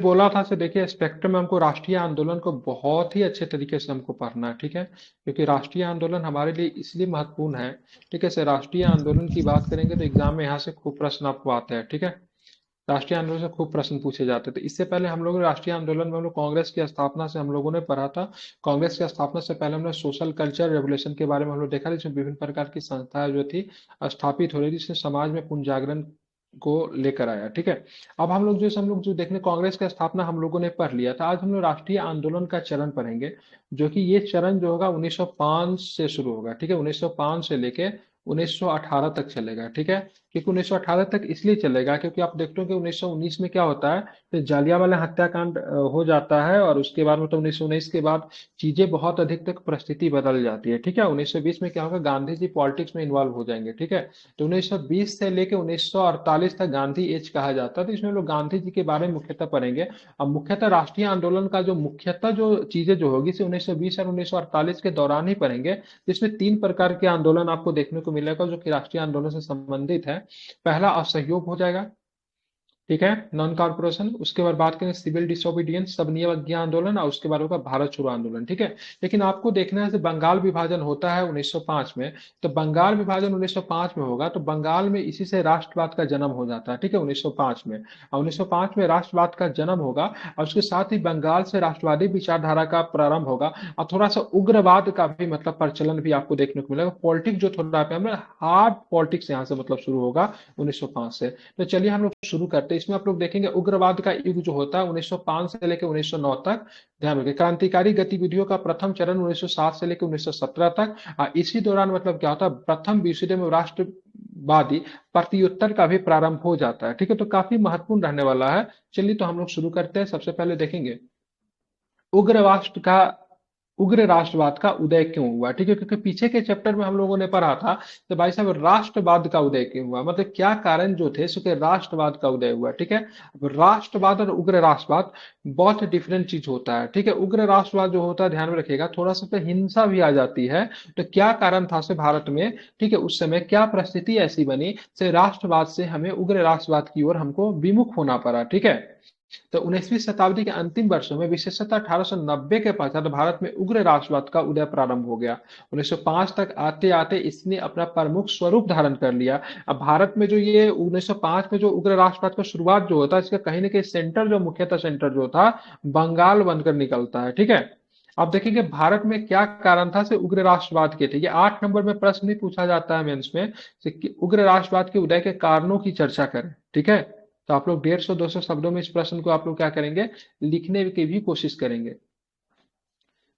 बोला था से देखिए स्पेक्ट्रम में हमको राष्ट्रीय आंदोलन को बहुत ही अच्छे तरीके से हमको पढ़ना है, ठीक है। क्योंकि राष्ट्रीय आंदोलन हमारे लिए इसलिए महत्वपूर्ण है, ठीक है। से राष्ट्रीय आंदोलन की बात करेंगे तो एग्जाम में यहाँ से खूब प्रश्न आपको आते हैं, ठीक है। राष्ट्रीय आंदोलन से खूब प्रश्न पूछे जाते थे। इससे पहले हम लोग राष्ट्रीय आंदोलन में हम लोग कांग्रेस की स्थापना से हम लोगों ने पढ़ा था। कांग्रेस की स्थापना से पहले हमने सोशल कल्चर रेवोल्यूशन के बारे में हम लोग देखा, जिसमें विभिन्न प्रकार की संस्थाएं जो थी स्थापित हो रही थी, जिसने समाज में पुनर्जागरण को लेकर आया, ठीक है। अब हम लोग जो देखने कांग्रेस की स्थापना हम लोगों ने पढ़ लिया था। आज हम लोग राष्ट्रीय आंदोलन का चरण पढ़ेंगे, जो कि ये चरण जो होगा 1905 से शुरू होगा, ठीक है। 1905 से लेके 1918 तक चलेगा, ठीक है। क्योंकि 1918 तक इसलिए चलेगा क्योंकि आप देखते हो कि 1919 में क्या होता है, तो जालियांवाला हत्याकांड हो जाता है, और उसके बाद मतलब 1919 के बाद चीजें बहुत अधिक तक परिस्थिति बदल जाती है, ठीक है। 1920 में क्या होगा, गांधी जी पॉलिटिक्स में इन्वॉल्व हो जाएंगे, ठीक है। तो 1920 से लेके 1948 तक गांधी एज कहा जाता है। तो इसमें हम लोग गांधी जी के बारे में मुख्यतः पढ़ेंगे। अब मुख्यतः राष्ट्रीय आंदोलन का जो मुख्यतः जो चीजें जो होगी, इसे 1920 और 1948 के दौरान ही पढ़ेंगे, जिसमें तीन प्रकार के आंदोलन आपको देखने को मिलेगा जो कि राष्ट्रीय आंदोलन से संबंधित है। पहला असहयोग हो जाएगा, ठीक है, नॉन कॉर्पोरेशन। उसके बाद बात करें सिविल डिसोबीडियंस, सब नियम अज्ञा आंदोलन, और उसके बाद होगा भारत छोड़ो आंदोलन, ठीक है। लेकिन आपको देखना है कि बंगाल विभाजन होता है 1905 में। तो बंगाल विभाजन 1905 में होगा, तो बंगाल में इसी से राष्ट्रवाद का जन्म हो जाता है, ठीक है, 1905 में। और 1905 में राष्ट्रवाद का जन्म होगा, और उसके साथ ही बंगाल से राष्ट्रवादी विचारधारा का प्रारंभ होगा। और थोड़ा सा उग्रवाद का भी मतलब प्रचलन भी आपको देखने को मिलेगा। पॉलिटिक्स जो थोड़ा हार्ड पॉलिटिक्स यहाँ से मतलब शुरू होगा 1905 से। तो चलिए हम लोग शुरू करते हैं। इसमें आप लोग देखेंगे उग्रवाद का युग जो होता है 1905 से लेकर 1909 तक। ध्यान रखिए, क्रांतिकारी गतिविधियों का प्रथम चरण 1907 से लेकर 1917 तक। इसी दौरान मतलब क्या होता है, प्रथम विश्व युद्ध में राष्ट्रवादी प्रत्युत्तर का भी प्रारंभ हो जाता है, ठीक है। तो काफी महत्वपूर्ण रहने वाला है। चलिए तो हम लोग शुरू करते हैं। सबसे पहले देखेंगे उग्र राष्ट्र का उग्र राष्ट्रवाद का उदय क्यों हुआ, ठीक है। क्योंकि पीछे के चैप्टर में हम लोगों ने पढ़ा था तो भाई साहब राष्ट्रवाद का उदय क्यों हुआ, मतलब क्या कारण जो थे सो कि राष्ट्रवाद का उदय हुआ, ठीक है। अब राष्ट्रवाद और उग्र राष्ट्रवाद बहुत डिफरेंट चीज होता है, ठीक है। उग्र राष्ट्रवाद जो होता है, ध्यान में रखिएगा, थोड़ा सा तो हिंसा भी आ जाती है। तो क्या कारण था से भारत में, ठीक है, उस समय क्या परिस्थिति ऐसी बनी से राष्ट्रवाद से हमें उग्र राष्ट्रवाद की ओर हमको विमुख होना पड़ा, ठीक है। तो 19वीं शताब्दी के अंतिम वर्षों में विशेषतः 1890 के पश्चात भारत में उग्र राष्ट्रवाद का उदय प्रारंभ हो गया। 1905 तक आते आते इसने अपना प्रमुख स्वरूप धारण कर लिया। अब भारत में जो ये 1905 में जो उग्र राष्ट्रवाद का शुरुआत जो होता है, इसका कहीं ना कहीं सेंटर जो मुख्यतः सेंटर जो था बंगाल बनकर निकलता है, ठीक है। अब देखेंगे भारत में क्या कारण था से उग्र राष्ट्रवाद के थे। ये 8 नंबर में प्रश्न भी पूछा जाता है मेंस में से कि उग्र राष्ट्रवाद के उदय के कारणों की चर्चा करें, ठीक है। तो आप लोग 150-200 शब्दों में इस प्रश्न को आप लोग क्या करेंगे, लिखने की भी कोशिश करेंगे।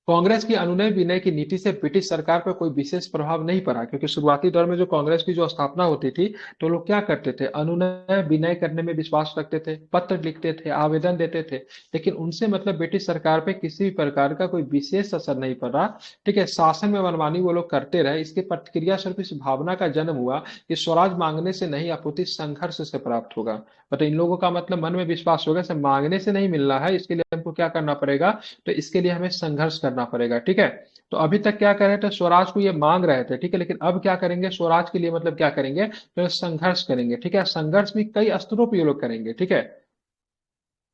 कांग्रेस की अनुनय विनय की नीति से ब्रिटिश सरकार पर कोई विशेष प्रभाव नहीं पड़ा, क्योंकि शुरुआती दौर में जो कांग्रेस की जो स्थापना होती थी तो लोग क्या करते थे, अनुनय विनय करने में विश्वास रखते थे, पत्र लिखते थे, आवेदन देते थे। लेकिन उनसे मतलब ब्रिटिश सरकार पे किसी भी प्रकार का कोई विशेष असर नहीं पड़ा, ठीक है। शासन में मनमानी वो लोग करते रहे। इसके प्रतिक्रिया स्वरूप इस भावना का जन्म हुआ कि स्वराज मांगने से नहीं अपितु संघर्ष से प्राप्त होगा। मतलब इन लोगों का मतलब मन में विश्वास होगा से मांगने से नहीं मिलना है, इसके लिए हमको क्या करना पड़ेगा, तो इसके लिए हमें संघर्ष करना पड़ेगा, ठीक है। तो अभी तक क्या कर रहे थे, स्वराज को ये मांग रहे थे, ठीक है। लेकिन अब क्या करेंगे, स्वराज के लिए मतलब क्या करेंगे, तो संघर्ष करेंगे, ठीक है। संघर्ष भी कई स्तरों पर ये लोग करेंगे, ठीक है।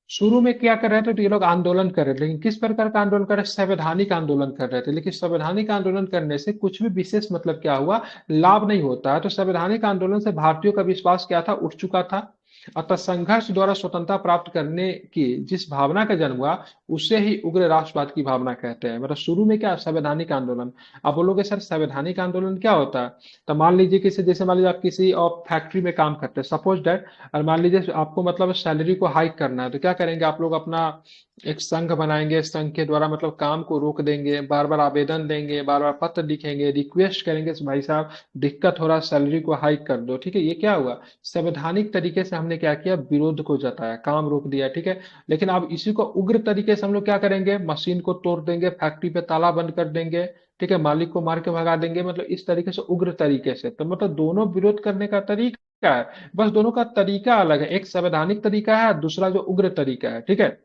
शुरू में क्या कर रहे थे, तो ये लोग आंदोलन कर रहे थे, लेकिन किस प्रकार का आंदोलन कर रहे थे, संवैधानिक आंदोलन कर रहे थे। लेकिन संवैधानिक आंदोलन करने से कुछ भी विशेष मतलब क्या हुआ, लाभ नहीं होता है। तो संवैधानिक आंदोलन से भारतीयों का विश्वास क्या था, उठ चुका था। अतः संघर्ष द्वारा स्वतंत्रता प्राप्त करने की जिस भावना का जन्म हुआ, उसे ही उग्र राष्ट्रवाद की भावना कहते हैं। मतलब शुरू में क्या, संवैधानिक आंदोलन। आप बोलोगे सर संवैधानिक आंदोलन क्या होता है, तो मान लीजिए किसी, जैसे मान लीजिए आप किसी और फैक्ट्री में काम करते हैं, सपोज दैट, और मान लीजिए आपको मतलब सैलरी को हाइक करना है, तो क्या करेंगे आप लोग, अपना एक संघ बनाएंगे, संघ के द्वारा मतलब काम को रोक देंगे, बार बार आवेदन देंगे, बार बार पत्र लिखेंगे, रिक्वेस्ट करेंगे कि भाई साहब दिक्कत हो रहा है, सैलरी को हाइक कर दो, ठीक है। ये क्या हुआ, संवैधानिक तरीके से हमने क्या किया, विरोध को जताया, काम रोक दिया, ठीक है। लेकिन अब इसी को उग्र तरीके से हम लोग क्या करेंगे, मशीन को तोड़ देंगे, फैक्ट्री पे ताला बंद कर देंगे, ठीक है, मालिक को मार के भगा देंगे। मतलब इस तरीके से उग्र तरीके से, तो मतलब दोनों विरोध करने का तरीका है, बस दोनों का तरीका अलग है। एक संवैधानिक तरीका है, दूसरा जो उग्र तरीका है, ठीक है।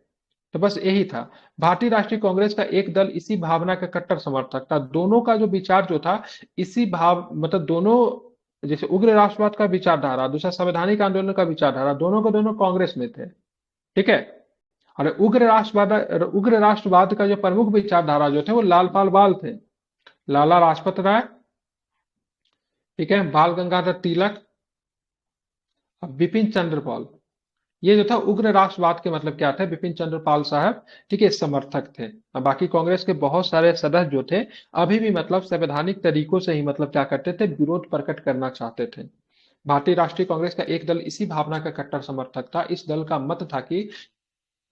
तो बस यही था। भारतीय राष्ट्रीय कांग्रेस का एक दल इसी भावना का कट्टर समर्थक था। दोनों का जो विचार जो था, इसी भाव मतलब दोनों, जैसे उग्र राष्ट्रवाद का विचारधारा, दूसरा संवैधानिक आंदोलन का विचारधारा, दोनों को दोनों कांग्रेस में थे, ठीक है। और उग्र राष्ट्रवाद का जो प्रमुख विचारधारा जो थे वो लाल बाल थे। लाला लाजपत राय, ठीक है, बाल गंगाधर तिलक, और बिपिन चंद्र पाल। ये जो था उग्र राष्ट्रवाद के मतलब क्या थे, बिपिन चंद्र पाल साहब, ठीक है, समर्थक थे। और बाकी कांग्रेस के बहुत सारे सदस्य जो थे अभी भी मतलब संवैधानिक तरीकों से ही मतलब क्या करते थे, विरोध प्रकट करना चाहते थे। भारतीय राष्ट्रीय कांग्रेस का एक दल इसी भावना का कट्टर समर्थक था। इस दल का मत था कि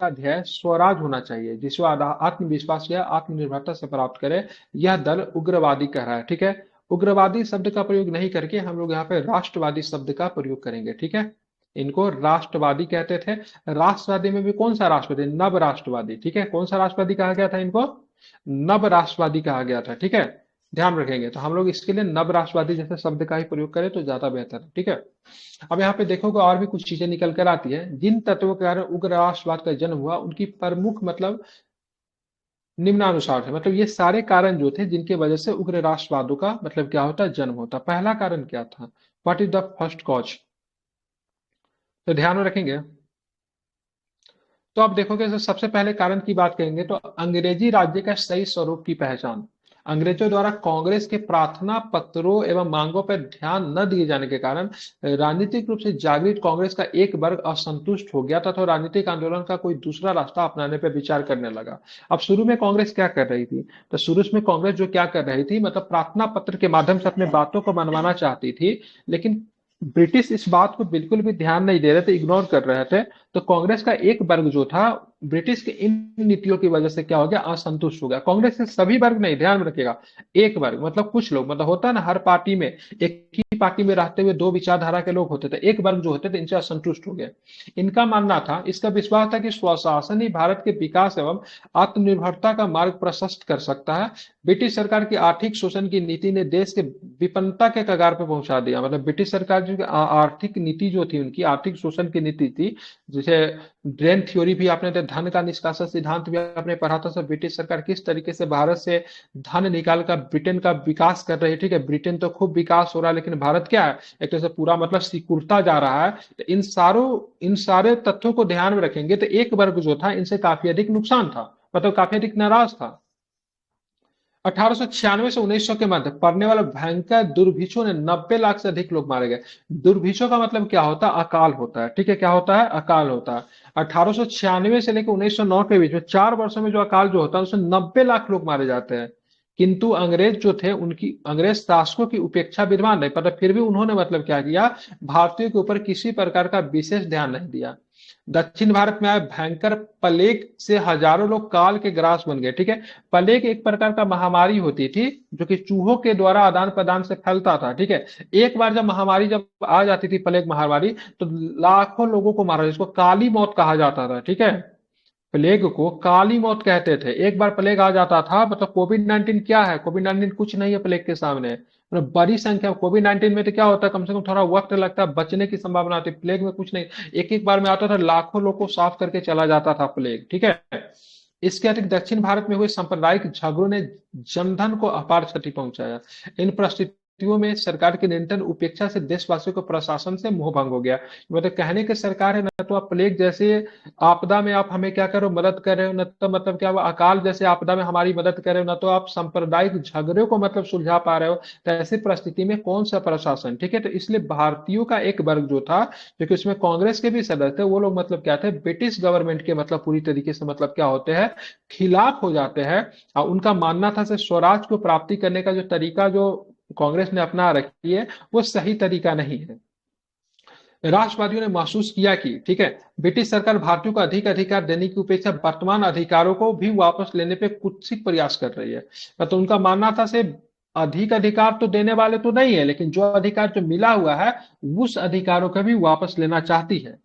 का ध्येय स्वराज होना चाहिए, जिसको आत्मविश्वास या आत्मनिर्भरता से प्राप्त करे। यह दल उग्रवादी कह रहा है, ठीक है। उग्रवादी शब्द का प्रयोग नहीं करके हम लोग यहाँ पे राष्ट्रवादी शब्द का प्रयोग करेंगे, ठीक है। इनको राष्ट्रवादी कहते थे। राष्ट्रवादी में भी कौन सा राष्ट्रवादी, नव राष्ट्रवादी, ठीक है। कौन सा राष्ट्रवादी कहा गया था इनको, नव राष्ट्रवादी कहा गया था, ठीक है। ध्यान रखेंगे, तो हम लोग इसके लिए नव राष्ट्रवादी जैसे शब्द का ही प्रयोग करें तो ज्यादा बेहतर है, ठीक है। अब यहाँ पे देखोगे और भी कुछ चीजें निकल कर आती है। जिन तत्वों के कारण उग्र राष्ट्रवाद का जन्म हुआ उनकी प्रमुख मतलब निम्नानुसार थे। मतलब ये सारे कारण जो थे जिनके वजह से उग्र राष्ट्रवादों का मतलब क्या होता है, जन्म होता। पहला कारण क्या था, what is the first cause, तो ध्यान में रखेंगे। तो आप देखोगे तो सबसे पहले कारण की बात करेंगे तो अंग्रेजी राज्य का सही स्वरूप की पहचान। अंग्रेजों द्वारा कांग्रेस के प्रार्थना पत्रों एवं मांगों पर ध्यान न दिए जाने के कारण राजनीतिक रूप से जागृत कांग्रेस का एक वर्ग असंतुष्ट हो गया तथा राजनीतिक आंदोलन का कोई दूसरा रास्ता अपनाने पर विचार करने लगा। अब शुरू में कांग्रेस क्या कर रही थी, तो शुरू में कांग्रेस जो क्या कर रही थी, मतलब प्रार्थना पत्र के माध्यम से अपने बातों को मनवाना चाहती थी। लेकिन ब्रिटिश इस बात को बिल्कुल भी ध्यान नहीं दे रहे थे, इग्नोर कर रहे थे। तो कांग्रेस का एक वर्ग जो था ब्रिटिश के इन नीतियों की वजह से क्या हो गया, असंतुष्ट हो गया। कांग्रेस के सभी वर्ग नहीं, ध्यान में रखिएगा, एक वर्ग मतलब कुछ लोग, मतलब होता है ना हर पार्टी में एक ही पार्टी में रहते हुए दो विचारधारा के लोग होते थे, एक वर्ग जो होते थे इनसे असंतुष्ट हो गए। इनका मानना था, इसका विश्वास था कि स्वशासन ही भारत के विकास एवं आत्मनिर्भरता का मार्ग प्रशस्त कर सकता है। ब्रिटिश सरकार की आर्थिक शोषण की नीति ने देश के विपन्नता के कगार पर पहुंचा दिया। मतलब ब्रिटिश सरकार जो आर्थिक नीति जो थी, उनकी आर्थिक शोषण की नीति थी, जैसे ड्रेन थ्योरी भी आपने, धन का निष्कासन सिद्धांत भी आपने पढ़ा था। सब ब्रिटिश सरकार किस तरीके से भारत से धन निकाल कर ब्रिटेन का विकास कर रही है, ठीक है। ब्रिटेन तो खूब विकास हो रहा है, लेकिन भारत क्या है, एक तरह से पूरा मतलब सिकुड़ता जा रहा है। तो इन सारे तथ्यों को ध्यान में रखेंगे तो एक वर्ग जो था इनसे काफी अधिक नुकसान था, मतलब काफी अधिक नाराज था। 1896 से 1900 के मध्य पड़ने वाले भयंकर दुर्भिक्षों ने 90 लाख से अधिक लोग मारे गए। दुर्भिक्षों का मतलब क्या होता है, अकाल होता है, ठीक है। क्या होता है, अकाल होता है। 1896 से लेकर 1909 के बीच में 4 वर्षों में जो अकाल जो होता है उसमें 90 लाख लोग मारे जाते हैं। किंतु अंग्रेज जो थे, उनकी अंग्रेज शासकों की उपेक्षा विद्वान नहीं, पर फिर भी उन्होंने मतलब क्या किया, भारतीयों के ऊपर किसी प्रकार का विशेष ध्यान नहीं दिया। दक्षिण भारत में आए भयंकर प्लेग से हजारों लोग काल के ग्रास बन गए, ठीक है। प्लेग एक प्रकार का महामारी होती थी जो कि चूहों के द्वारा आदान प्रदान से फैलता था, ठीक है। एक बार जब महामारी जब आ जाती थी, प्लेग महामारी, तो लाखों लोगों को मारा, जिसको काली मौत कहा जाता था, ठीक है। प्लेग को काली मौत कहते थे। एक बार प्लेग आ जाता था, मतलब कोविड 19 क्या है, कोविड 19 कुछ नहीं है प्लेग के सामने। मतलब बड़ी संख्या कोविड 19 में तो क्या होता है, कम से कम थोड़ा वक्त लगता है, बचने की संभावना होती है। प्लेग में कुछ नहीं, एक एक बार में आता था, लाखों लोग को साफ करके चला जाता था प्लेग, ठीक है। इसके अतिरिक्त दक्षिण भारत में हुए सांप्रदायिक झगड़ों ने जनधन को अपार क्षति पहुंचाया। इन परिस्थितियों में सरकार की निरंतर उपेक्षा से देशवासियों को प्रशासन से मोह भंग हो गया। मतलब कहने की सरकार है, न तो आप प्लेग जैसे आपदा में आप हमें क्या कर रहे हो, मदद कर रहे हो, न तो मतलब क्या हुआ अकाल जैसे आपदा में हमारी मदद कर रहे हो, न तो आप सांप्रदायिक झगड़े को मतलब सुलझा पा रहे हो। तो ऐसी परिस्थिति में कौन सा प्रशासन, ठीक है। तो इसलिए भारतीयों का एक वर्ग जो था, क्योंकि उसमें कांग्रेस के भी सदस्य थे, वो लोग मतलब क्या थे, ब्रिटिश गवर्नमेंट के मतलब पूरी तरीके से मतलब क्या होते हैं, खिलाफ हो जाते हैं। और उनका मानना था कि स्वराज को प्राप्ति करने का जो तरीका जो कांग्रेस ने अपना रखी है वो सही तरीका नहीं है। राष्ट्रवादियों ने महसूस किया कि ठीक है, ब्रिटिश सरकार भारतीयों को अधिक अधिकार देने की अपेक्षा वर्तमान अधिकारों को भी वापस लेने पे कुत्सित प्रयास कर रही है। तो उनका मानना था से अधिक अधिकार तो देने वाले तो नहीं है, लेकिन जो अधिकार जो मिला हुआ है उस अधिकारों को भी वापस लेना चाहती है।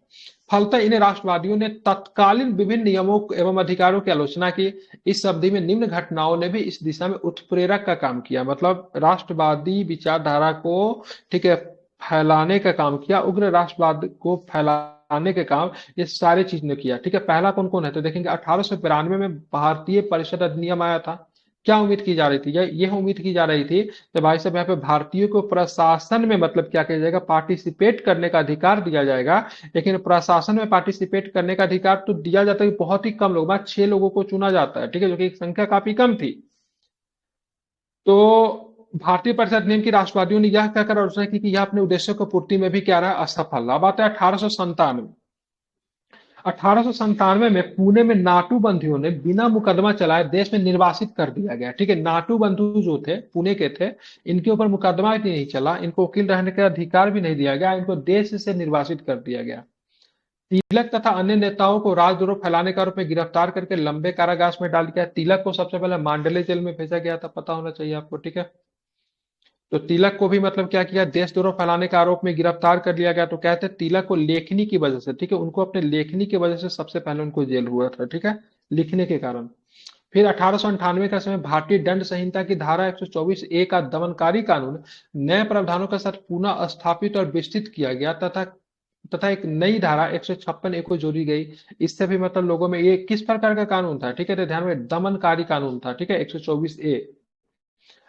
फलतः इन राष्ट्रवादियों ने तत्कालीन विभिन्न नियमों एवं अधिकारों की आलोचना की। इस अवधि में निम्न घटनाओं ने भी इस दिशा में उत्प्रेरक का काम किया। मतलब राष्ट्रवादी विचारधारा को, ठीक है, फैलाने का काम किया, उग्र राष्ट्रवाद को फैलाने के काम ये सारे चीज ने किया, ठीक है। पहला कौन कौन है तो देखेंगे, 1892 में भारतीय परिषद अधिनियम आया था, क्या उम्मीद की जा रही थी? ये उम्मीद की जा रही थी कि भाई साहब यहाँ पे भारतीयों को प्रशासन में मतलब क्या किया जाएगा, पार्टिसिपेट करने का अधिकार दिया जाएगा। लेकिन प्रशासन में पार्टिसिपेट करने का अधिकार तो दिया जाता है बहुत ही कम लोग, बात 6 लोगों को चुना जाता है, ठीक है, जो कि एक संख्या काफी कम थी। तो भारतीय परिषद नियम की राष्ट्रवादियों ने यह कहकर आलोचना की कि यह अपने उद्देश्यों को पूर्ति में भी क्या रहा, असफल। अब आता है 1897। 1897 में पुणे में नाटू बंधुओं ने बिना मुकदमा चलाए देश में निर्वासित कर दिया गया, ठीक है। नाटू बंधु जो थे पुणे के थे, इनके ऊपर मुकदमा भी नहीं चला, इनको वकील रहने का अधिकार भी नहीं दिया गया, इनको देश से निर्वासित कर दिया गया। तिलक तथा अन्य नेताओं को राजद्रोह फैलाने के आरोप में गिरफ्तार करके लंबे कारावास में डाल दिया। तिलक को सबसे पहले मांडले जेल में भेजा गया था, पता होना चाहिए आपको, ठीक है। तो तिलक को भी मतलब क्या किया, देशद्रोह फैलाने के आरोप में गिरफ्तार कर लिया गया। तो कहते हैं तिलक को लेखनी की वजह से, ठीक है, उनको अपने लेखनी की वजह से सबसे पहले उनको जेल हुआ था, ठीक है, लिखने के कारण। फिर 1898 का समय भारतीय दंड संहिता की धारा 124 ए का दमनकारी कानून नए प्रावधानों के साथ पुनः स्थापित और विस्तृत किया गया, तथा तथा एक नई धारा 156 ए को जोड़ी गई। इससे भी मतलब लोगों में ये किस प्रकार का कानून था, ठीक है, तो ध्यान में दमनकारी कानून था, ठीक है, 124 ए।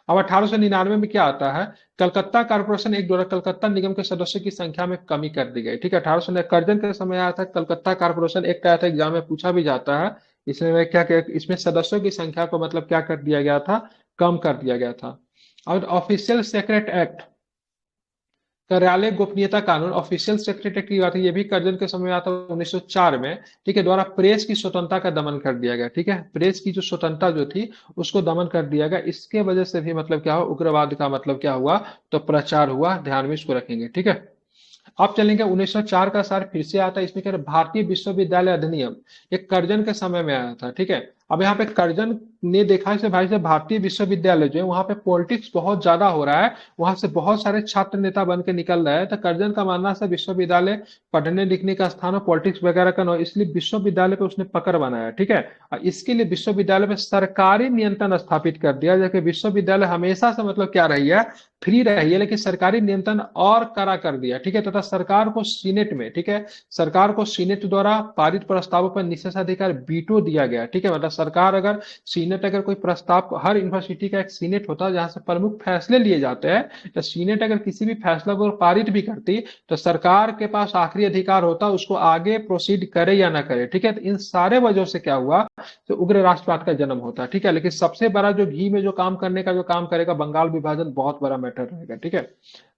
अब 1899 में क्या आता है, कलकत्ता कारपोरेशन एक्ट द्वारा कलकत्ता निगम के सदस्यों की संख्या में कमी कर दी गई, ठीक है। 1800 करजन के समय आया था कलकत्ता कारपोरेशन एक्ट आया था, एग्जाम में पूछा भी जाता है। इसमें क्या क्या, इसमें सदस्यों की संख्या को मतलब क्या कर दिया गया था, कम कर दिया गया था। और ऑफिशियल सेक्रेट एक्ट, कार्यालय गोपनीयता कानून, ऑफिशियल सेक्रेटरी की बात है, ये भी कर्जन के समय में आता है 1904 में, ठीक है, द्वारा प्रेस की स्वतंत्रता का दमन कर दिया गया, ठीक है, प्रेस की जो स्वतंत्रता जो थी उसको दमन कर दिया गया। इसके वजह से भी मतलब क्या हुआ, उग्रवाद का मतलब क्या हुआ, तो प्रचार हुआ, ध्यान में इसको रखेंगे, ठीक है। अब चलेंगे 1904 का सार फिर से आता है, इसमें क्या है, भारतीय विश्वविद्यालय अधिनियम, ये कर्जन के समय में आया था, ठीक है। अब यहाँ पे कर्जन ने देखा है भाई से भारतीय विश्वविद्यालय जो है वहां पे पॉलिटिक्स बहुत ज्यादा हो रहा है, वहां से बहुत सारे छात्र नेता बन के निकल रहे हैं। तो कर्जन का मानना है विश्वविद्यालय पढ़ने लिखने का स्थान हो, पॉलिटिक्स वगैरह का न, इसलिए विश्वविद्यालय पे उसने पकड़ बनाया, ठीक है। और इसके लिए विश्वविद्यालय पे सरकारी नियंत्रण स्थापित कर दिया, जबकि विश्वविद्यालय हमेशा से मतलब क्या रही है, फ्री रही है, लेकिन सरकारी नियंत्रण और कड़ा कर दिया, ठीक है। तथा सरकार को सीनेट में, ठीक है, सरकार को सीनेट द्वारा पारित प्रस्तावों पर निषेधाधिकार वीटो दिया गया, ठीक है। मतलब सरकार अगर, सीनेट अगर कोई प्रस्ताव, हर यूनिवर्सिटी का एक सीनेट होता है जहां से प्रमुख फैसले लिए जाते हैं, तो सीनेट अगर किसी भी फैसला को पारित भी करती तो सरकार के पास आखिरी अधिकार होता उसको आगे प्रोसीड करे या ना करे, ठीक है। तो इन सारे वजह से क्या हुआ, तो उग्र राष्ट्रवाद का जन्म होता है, ठीक है। लेकिन सबसे बड़ा जो घी में जो काम करने का जो काम करेगा, बंगाल विभाजन बहुत बड़ा मैटर रहेगा, ठीक है।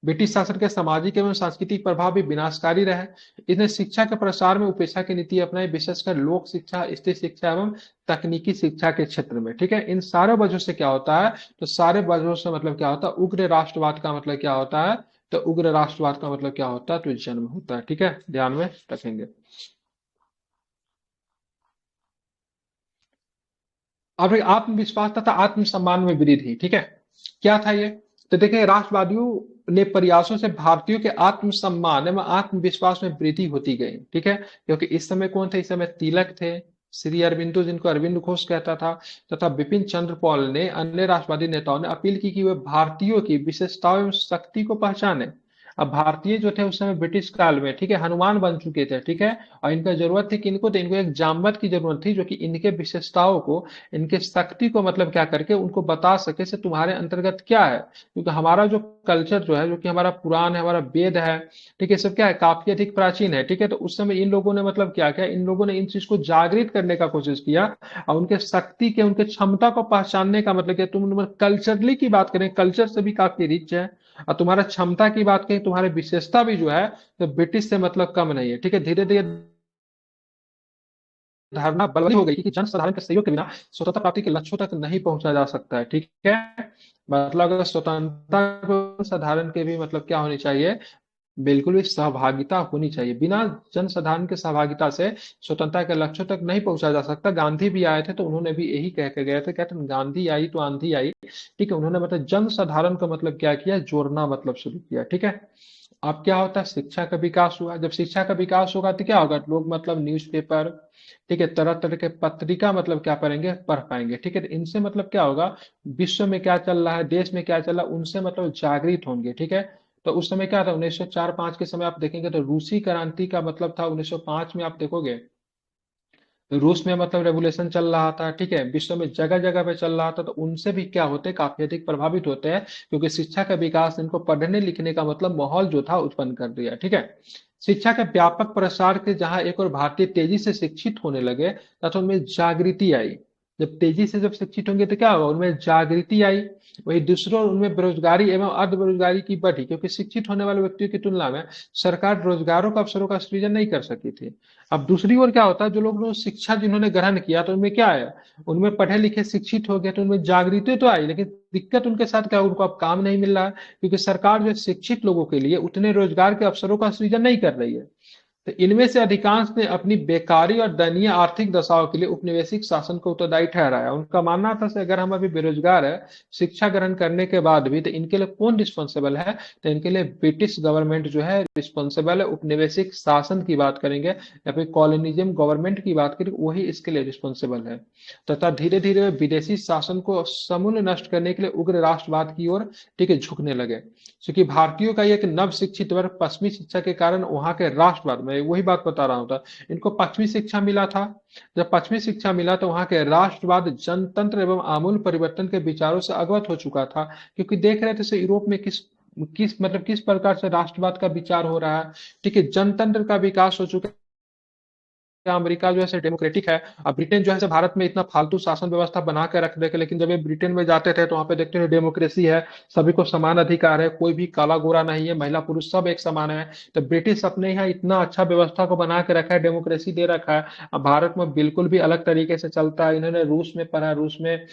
ब्रिटिश शासन के सामाजिक एवं सांस्कृतिक प्रभाव भी विनाशकारी रहे। इसने शिक्षा के प्रसार में उपेक्षा की नीति अपनाई, विशेषकर लोक शिक्षा, स्त्री शिक्षा एवं तकनीकी शिक्षा के क्षेत्र में, ठीक है। इन सारे वजहों से क्या होता है, तो सारे वजहों से मतलब क्या होता है, उग्र राष्ट्रवाद का मतलब क्या होता है, तो उग्र राष्ट्रवाद का मतलब क्या होता है, तो जन्म होता है, ठीक है, ध्यान में रखेंगे। अब एक आत्मविश्वास तथा आत्मसम्मान में वृद्धि, ठीक है, क्या था ये, तो देखिए राष्ट्रवादियों ने प्रयासों से भारतीयों के आत्मसम्मान एवं आत्मविश्वास में वृद्धि होती गई, ठीक है। क्योंकि इस समय कौन थे, इस समय तिलक थे, श्री अरविंदो जिनको अरविंद घोष कहता था, तथा बिपिन चंद्र पॉल ने, अन्य राष्ट्रवादी नेताओं ने अपील की कि वे भारतीयों की विशेषताओं एवं शक्ति को पहचाने। अब भारतीय जो थे उस समय ब्रिटिश काल में, ठीक है, हनुमान बन चुके थे, ठीक है। और इनका जरूरत थी किनको, तो इनको एक जामवंत की जरूरत थी जो कि इनके विशेषताओं को, इनके शक्ति को मतलब क्या करके उनको बता सके से तुम्हारे अंतर्गत क्या है। क्योंकि हमारा जो कल्चर जो है, जो कि हमारा पुराण है, हमारा वेद है, ठीक है, सब क्या है, काफी अधिक प्राचीन है, ठीक है। तो उस समय इन लोगों ने मतलब क्या किया, इन लोगों ने इन चीज को जागृत करने का कोशिश किया, और उनके शक्ति के, उनके क्षमता को पहचानने का मतलब क्या, तुम कल्चरली की बात करें, कल्चर से भी काफी रिच है, और तुम्हारा क्षमता की बात करें, तुम्हारी विशेषता भी जो है तो ब्रिटिश से मतलब कम नहीं है, ठीक है। धीरे धीरे धारणा बलवती हो गई कि जन साधारण के सहयोग के बिना स्वतंत्रता प्राप्ति के लक्ष्यों तक नहीं पहुंचा जा सकता है, ठीक है। मतलब अगर स्वतंत्रता को, साधारण के भी मतलब क्या होनी चाहिए, बिल्कुल भी सहभागिता होनी चाहिए, बिना जन साधारण के सहभागिता से स्वतंत्रता के लक्ष्यों तक नहीं पहुंचा जा सकता। गांधी भी आए थे तो उन्होंने भी यही कह के गए थे, कहते हैं गांधी आई तो आंधी आई, ठीक है। उन्होंने मतलब जन साधारण का मतलब क्या किया, जोड़ना मतलब शुरू किया, ठीक है। अब क्या होता है, शिक्षा का विकास हुआ, जब शिक्षा का विकास होगा तो क्या होगा, लोग मतलब न्यूज़पेपर, ठीक है, तरह तरह के पत्रिका मतलब क्या पढ़ेंगे, पढ़ पाएंगे, ठीक है। तो इनसे मतलब क्या होगा, विश्व में क्या चल रहा है, देश में क्या चल रहा है, उनसे मतलब जागृत होंगे, ठीक है। तो उस समय क्या था, 1904-5 के समय आप देखेंगे तो रूसी क्रांति का मतलब था 1905 में, आप देखोगे रूस में मतलब रेवोल्यूशन चल रहा था, ठीक है, विश्व में जगह जगह पे चल रहा था, तो उनसे भी क्या होते हैं, काफी अधिक प्रभावित होते हैं, क्योंकि शिक्षा का विकास इनको पढ़ने लिखने का मतलब माहौल जो था उत्पन्न कर दिया, ठीक है। शिक्षा के व्यापक प्रसार के जहां एक और भारतीय तेजी से शिक्षित होने लगे तथा उनमें जागृति आई। जब तेजी से जब शिक्षित होंगे तो क्या होगा, उनमें जागृति आई। वही दूसरों उनमें बेरोजगारी एवं अर्ध बेरोजगारी की बढ़ी, क्योंकि शिक्षित होने वाले व्यक्तियों की तुलना में सरकार रोजगारों का अवसरों का सृजन नहीं कर सकी थी। अब दूसरी ओर क्या होता है, जो लोग शिक्षा जिन्होंने ग्रहण किया तो उनमें क्या आया, उनमें पढ़े लिखे शिक्षित हो गए तो उनमें जागृति तो आई, लेकिन दिक्कत उनके साथ क्या, उनको अब काम नहीं मिल रहा है, क्योंकि सरकार जो है शिक्षित लोगों के लिए उतने रोजगार के अवसरों का सृजन नहीं कर रही है। तो इनमें से अधिकांश ने अपनी बेकारी और दयनीय आर्थिक दशाओं के लिए उपनिवेशिक शासन को उत्तरदायी ठहराया। उनका मानना था कि अगर हम अभी बेरोजगार है शिक्षा ग्रहण करने के बाद भी, तो इनके लिए कौन रिस्पॉन्सिबल है, तो इनके लिए ब्रिटिश गवर्नमेंट जो है रिस्पॉन्सिबल है। उपनिवेशिक शासन की बात करेंगे या फिर कॉलोनिज्म गवर्नमेंट की बात करेंगे, वही इसके लिए रिस्पॉन्सिबल है। तथा धीरे धीरे वे विदेशी शासन को समूल नष्ट करने के लिए उग्र राष्ट्रवाद की ओर, ठीक है, झुकने लगे। क्योंकि भारतीयों का एक नव शिक्षित वर्ग पश्चिमी शिक्षा के कारण वहां के राष्ट्रवाद, मैं वही बात बता रहा हूँ था, इनको पश्चिमी शिक्षा मिला था। जब पश्चिमी शिक्षा मिला तो वहां के राष्ट्रवाद, जनतंत्र एवं आमूल परिवर्तन के विचारों से अवगत हो चुका था। क्योंकि देख रहे थे यूरोप में किस किस मतलब किस प्रकार से राष्ट्रवाद का विचार हो रहा है, ठीक है, जनतंत्र का विकास हो चुका है। अमेरिका जो है डेमोक्रेटिक है। अब ब्रिटेन जो है भारत में इतना फालतू शासन व्यवस्था बना के रख दे, लेकिन जब ये ब्रिटेन में जाते थे तो वहां पे देखते थे डेमोक्रेसी है, सभी को समान अधिकार है, कोई भी काला गोरा नहीं है, महिला पुरुष सब एक समान है। तो ब्रिटिश अपने यहाँ इतना अच्छा व्यवस्था को बना के रखा है, डेमोक्रेसी दे रखा है। अब भारत में बिल्कुल भी अलग तरीके से चलता है। इन्होंने रूस में पढ़ा, रूस में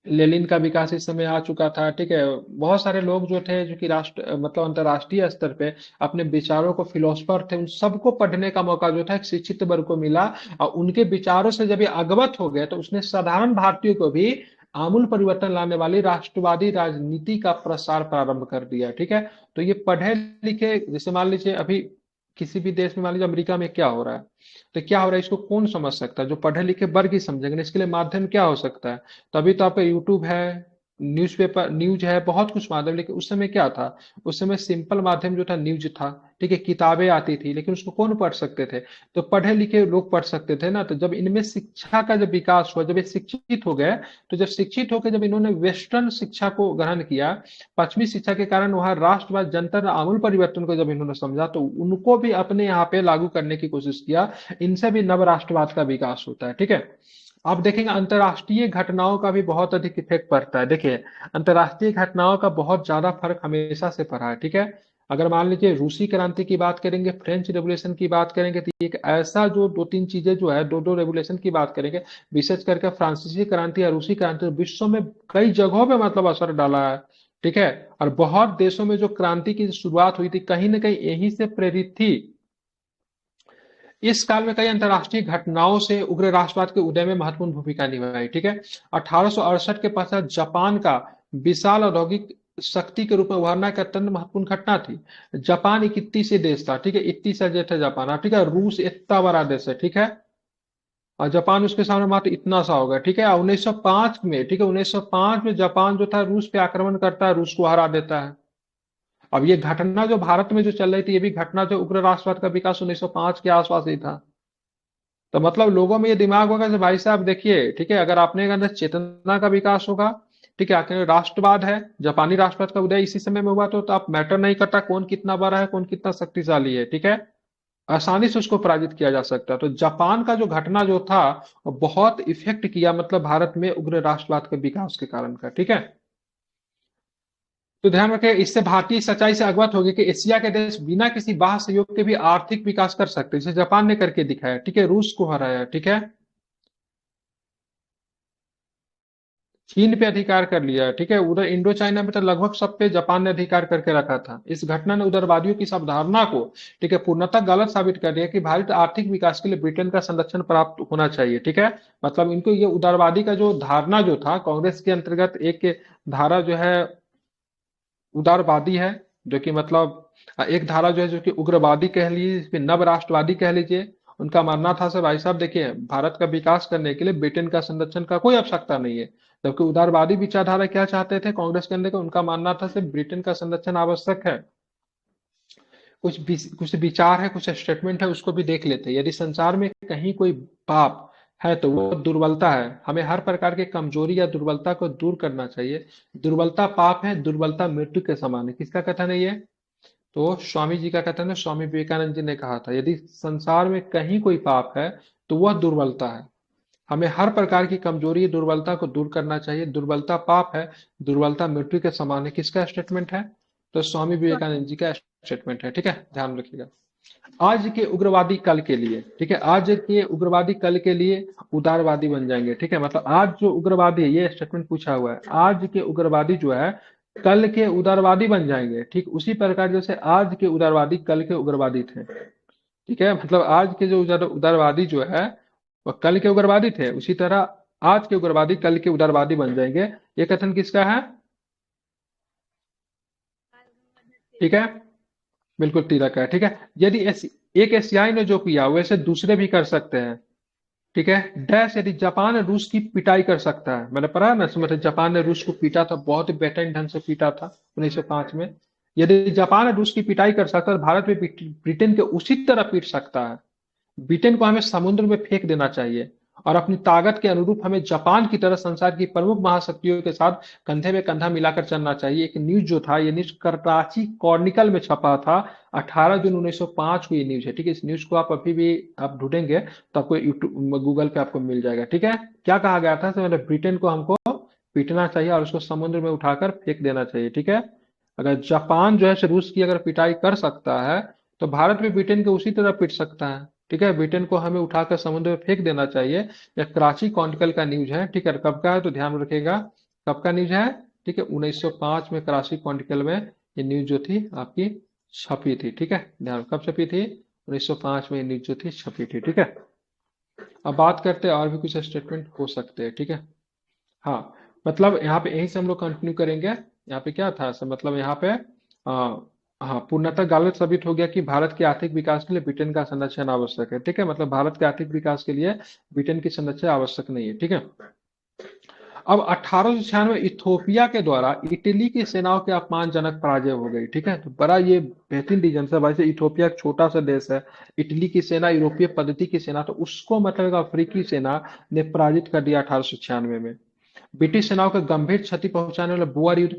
लेनिन का विकास इस समय आ चुका था, ठीक है। बहुत सारे लोग जो थे, जो कि राष्ट्र मतलब अंतर्राष्ट्रीय स्तर पे अपने विचारों को, फिलोसफर थे, उन सबको पढ़ने का मौका जो था एक शिक्षित वर्ग को मिला। और उनके विचारों से जब ये अवगत हो गए तो उसने साधारण भारतीयों को भी आमूल परिवर्तन लाने वाली राष्ट्रवादी राजनीति का प्रसार प्रारंभ कर दिया, ठीक है। तो ये पढ़े लिखे, जैसे मान लीजिए अभी किसी भी देश में, मान लीजिए अमेरिका में क्या हो रहा है, तो क्या हो रहा है इसको कौन समझ सकता है, जो पढ़े लिखे वर्ग ही समझेंगे। इसके लिए माध्यम क्या हो सकता है, तभी तो आपका यूट्यूब है, न्यूज़पेपर न्यूज है, बहुत कुछ माध्यम। लेकिन उस समय क्या था, उस समय सिंपल माध्यम जो था न्यूज था, ठीक है, किताबें आती थी, लेकिन उसको कौन पढ़ सकते थे, तो पढ़े लिखे लोग पढ़ सकते थे ना। तो जब इनमें शिक्षा का जब विकास हुआ, जब ये शिक्षित हो गए, तो जब शिक्षित होकर जब इन्होंने वेस्टर्न शिक्षा को ग्रहण किया, पश्चिमी शिक्षा के कारण वहां राष्ट्रवाद, जनता आमूल परिवर्तन को जब इन्होंने समझा, तो उनको भी अपने यहाँ पे लागू करने की कोशिश किया। इनसे भी नव राष्ट्रवाद का विकास होता है, ठीक है। आप देखेंगे अंतर्राष्ट्रीय घटनाओं का भी बहुत अधिक इफेक्ट पड़ता है। देखिए, अंतर्राष्ट्रीय घटनाओं का बहुत ज्यादा फर्क हमेशा से पड़ा है, ठीक है। अगर मान लीजिए रूसी क्रांति की बात करेंगे, फ्रेंच रेवोल्यूशन की बात करेंगे, तो एक ऐसा जो दो तीन चीजें जो है, दो दो रेवोल्यूशन की बात करेंगे, विशेष करके फ्रांसीसी क्रांति या रूसी क्रांति, विश्व में कई जगहों पे मतलब असर डाला है, ठीक है। और बहुत देशों में जो क्रांति की शुरुआत हुई थी, कहीं ना कहीं यही से प्रेरित थी। इस काल में कई अंतर्राष्ट्रीय घटनाओं से उग्र राष्ट्रवाद के उदय में महत्वपूर्ण भूमिका निभाई, ठीक है। 1868 के पश्चात जापान का विशाल औद्योगिक शक्ति के रूप में उभरना एक अत्यंत महत्वपूर्ण घटना थी। जापान एक इतनी से देश था, ठीक है, इतनी सा देश था जापान, अब ठीक है, रूस इतना बड़ा देश है, ठीक है, और जापान उसके सामने मात्र इतना सा होगा, ठीक है। 1905 में, ठीक है, 1905 में जापान जो था रूस पे आक्रमण करता है, रूस को हरा देता है। अब ये घटना जो भारत में जो चल रही थी, ये भी घटना जो उग्र राष्ट्रवाद का विकास 1905 के आसपास ही था। तो मतलब लोगों में ये दिमाग होगा कि भाई साहब देखिए, ठीक है, अगर अपने अंदर चेतना का विकास होगा, ठीक है, आखिर राष्ट्रवाद है, जापानी राष्ट्रवाद का उदय इसी समय में हुआ, तो आप मैटर नहीं करता कौन कितना बड़ा है, कौन कितना शक्तिशाली है, ठीक है, आसानी से उसको पराजित किया जा सकता है। तो जापान का जो घटना जो था, वो बहुत इफेक्ट किया मतलब भारत में उग्र राष्ट्रवाद के विकास के कारण का, ठीक है। तो ध्यान रखें, इससे भारतीय सच्चाई से अवगत होगी कि एशिया के देश बिना किसी बाह्य सहयोग के भी आर्थिक विकास कर सकते हैं, जैसे जापान ने करके दिखाया, ठीक है, रूस को हराया, ठीक है, चीन पे अधिकार कर लिया, ठीक है, उधर इंडो चाइना में तो लगभग सब पे जापान ने अधिकार करके रखा था। इस घटना ने उदारवादियों की इस अवधारणा को, ठीक है, पूर्णतः गलत साबित कर दिया कि भारत आर्थिक विकास के लिए ब्रिटेन का संरक्षण प्राप्त होना चाहिए, ठीक है। मतलब इनको ये उदारवादी का जो धारणा जो था, कांग्रेस के अंतर्गत एक धारा जो है उदारवादी है, जो कि मतलब एक धारा जो है, जो कि उग्रवादी कह लीजिए, फिर नव राष्ट्रवादी कह लीजिए। उनका मानना था, सर भाई साहब देखिए, भारत का विकास करने के लिए ब्रिटेन का संरक्षण का कोई आवश्यकता नहीं है। जबकि उदारवादी विचारधारा क्या चाहते थे कांग्रेस के अंदर का, उनका मानना था सिर्फ ब्रिटेन का संरक्षण आवश्यक है। कुछ विचार है, कुछ स्टेटमेंट है, उसको भी देख लेते हैं। यदि संसार में कहीं कोई पाप है तो वो दुर्बलता है। हमें हर प्रकार के कमजोरी या दुर्बलता को दूर करना चाहिए। दुर्बलता पाप है, दुर्बलता मृत्यु के समान है। किसका कथन है ये? तो स्वामी जी का कथन है, स्वामी विवेकानंद जी ने कहा था, यदि संसार में कहीं कोई पाप है तो वह दुर्बलता है। हमें हर प्रकार की कमजोरी, दुर्बलता को दूर करना चाहिए। दुर्बलता पाप है, दुर्बलता मृत्यु के समान है। किसका स्टेटमेंट है? तो स्वामी विवेकानंद जी का स्टेटमेंट है। ठीक है, ध्यान रखिएगा। आज के उग्रवादी कल के लिए, ठीक है, आज के उग्रवादी कल के लिए उदारवादी बन जाएंगे। ठीक है, मतलब आज जो उग्रवादी है, ये स्टेटमेंट पूछा हुआ है, आज के उग्रवादी जो है कल के उदारवादी बन जाएंगे। ठीक उसी प्रकार जैसे आज के उदारवादी कल के उग्रवादी थे। ठीक है, मतलब आज के जो उदारवादी जो है वह कल के उग्रवादी थे, उसी तरह आज के उग्रवादी कल के उदारवादी बन जाएंगे। ये कथन किसका है? ठीक है, बिल्कुल तिलक है। ठीक है, यदि एक एशियाई ने जो किया वैसे दूसरे भी कर सकते हैं। ठीक है, डैश यदि जापान रूस की पिटाई कर सकता है, मैंने पढ़ा ना, मतलब जापान ने रूस को पीटा था, बहुत ही बेहतरीन ढंग से पीटा था 1905 में। यदि जापान रूस की पिटाई कर सकता है तो भारत भी ब्रिटेन के उसी तरह पीट सकता है। ब्रिटेन को हमें समुद्र में फेंक देना चाहिए और अपनी ताकत के अनुरूप हमें जापान की तरह संसार की प्रमुख महाशक्तियों के साथ कंधे में कंधा मिलाकर चलना चाहिए। एक न्यूज जो था, ये न्यूज कराची क्रॉनिकल में छपा था, 18 जून 1905 को ये न्यूज है। ठीक है, इस न्यूज को आप अभी भी आप ढूंढेंगे तो आपको यूट्यूब गूगल पे आपको मिल जाएगा। ठीक है, क्या कहा गया था? मतलब ब्रिटेन को हमको पीटना चाहिए और उसको समुद्र में उठाकर फेंक देना चाहिए। ठीक है, अगर जापान जो है रूस की अगर पिटाई कर सकता है तो भारत भी ब्रिटेन को उसी तरह पीट सकता है। ठीक है, ब्रिटेन को हमें उठाकर समुद्र में फेंक देना चाहिए। यह कराची क्रॉनिकल का न्यूज है। ठीक है, कब का है तो ध्यान रखिएगा, कब का न्यूज है? ठीक है, 1905 में कराची क्रॉनिकल में ये न्यूज जो थी आपकी छपी थी। ठीक है, ध्यान, कब छपी थी? 1905 में ये न्यूज जो थी छपी थी। ठीक है, अब बात करते हैं और भी कुछ स्टेटमेंट हो सकते हैं। ठीक है, हाँ, मतलब यहाँ पे यहीं से हम लोग कंटिन्यू करेंगे। यहाँ पे क्या था, मतलब यहाँ पे हाँ, पूर्णतः गलत साबित हो गया कि भारत के आर्थिक विकास के लिए ब्रिटेन का संरक्षण आवश्यक है। ठीक है, मतलब भारत के आर्थिक विकास के लिए ब्रिटेन की संरक्षण आवश्यक नहीं है। ठीक है, अब 1896 इथोपिया के द्वारा इटली की सेनाओं के अपमानजनक पराजय हो गई। ठीक है, तो बड़ा ये बेहतरीन रीजन है भाई से। इथोपिया एक छोटा सा देश है, इटली की सेना यूरोपीय पद्धति की सेना, तो उसको मतलब एक अफ्रीकी सेना ने पराजित कर दिया 1896 में। ब्रिटिश सेनाओं को गंभीर क्षति पहुंचाने वाला बुआर युद्ध